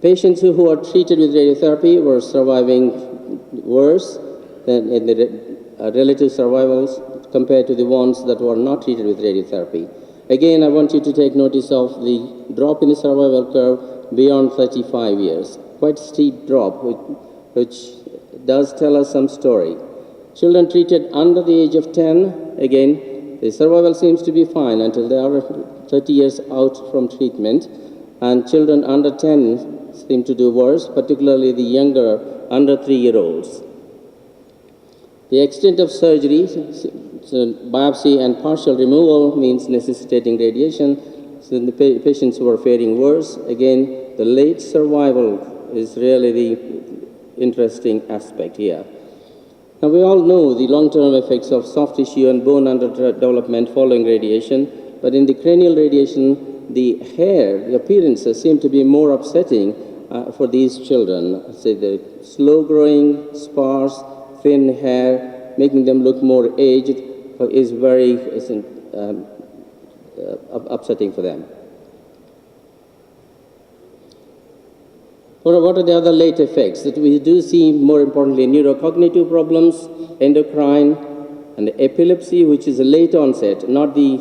Patients who are treated with radiotherapy were surviving worse than in the relative survivals compared to the ones that were not treated with radiotherapy. Again, I want you to take notice of the drop in the survival curve beyond 35 years. Quite steep drop, which does tell us some story. Children treated under the age of 10, again, the survival seems to be fine until they are 30 years out from treatment. And children under 10 seem to do worse, particularly the younger, under 3-year-olds. The extent of surgery, so biopsy and partial removal means necessitating radiation. So in the patients who are faring worse, again, the late survival is really the interesting aspect here. Now, we all know the long-term effects of soft tissue and bone underdevelopment following radiation, but in the cranial radiation, the hair, the appearances seem to be more upsetting for these children. Say the slow-growing, sparse, thin hair, making them look more aged, is very upsetting for them. What are the other late effects? That we do see, more importantly, neurocognitive problems, endocrine, and epilepsy, which is a late onset, not the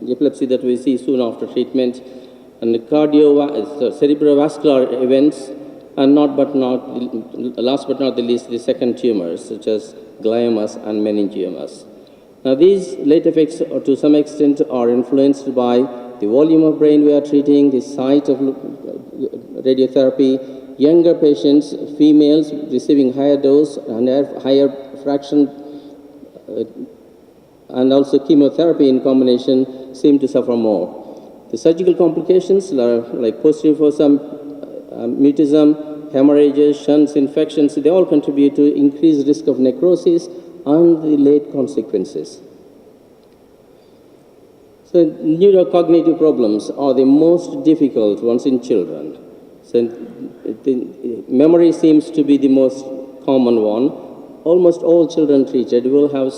epilepsy that we see soon after treatment, and the cerebrovascular events, and last but not the least, the second tumors, such as gliomas and meningiomas. Now, these late effects, to some extent, are influenced by the volume of brain we are treating, the site of radiotherapy, younger patients, females receiving higher dose and higher fraction, and also chemotherapy in combination seem to suffer more. The surgical complications like posterior fossa mutism, hemorrhages, shunts, infections, they all contribute to increased risk of necrosis and the late consequences. So neurocognitive problems are the most difficult ones in children. So the memory seems to be the most common one. Almost all children treated will have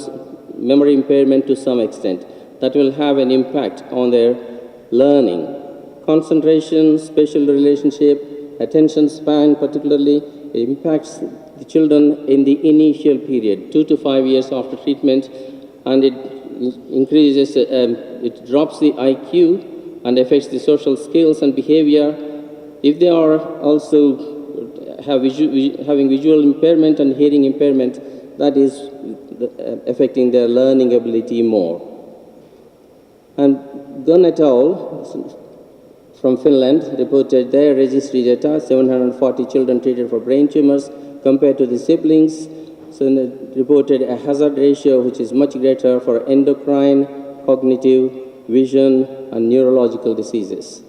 memory impairment to some extent. That will have an impact on their learning. Concentration, spatial relationship, attention span particularly, impacts the children in the initial period, 2 to 5 years after treatment, and it increases, it drops the IQ and affects the social skills and behavior. If they are also having visual impairment and hearing impairment, that is affecting their learning ability more. And Gunn et al. From Finland reported their registry data, 740 children treated for brain tumors compared to the siblings. So they reported a hazard ratio which is much greater for endocrine, cognitive, vision, and neurological diseases.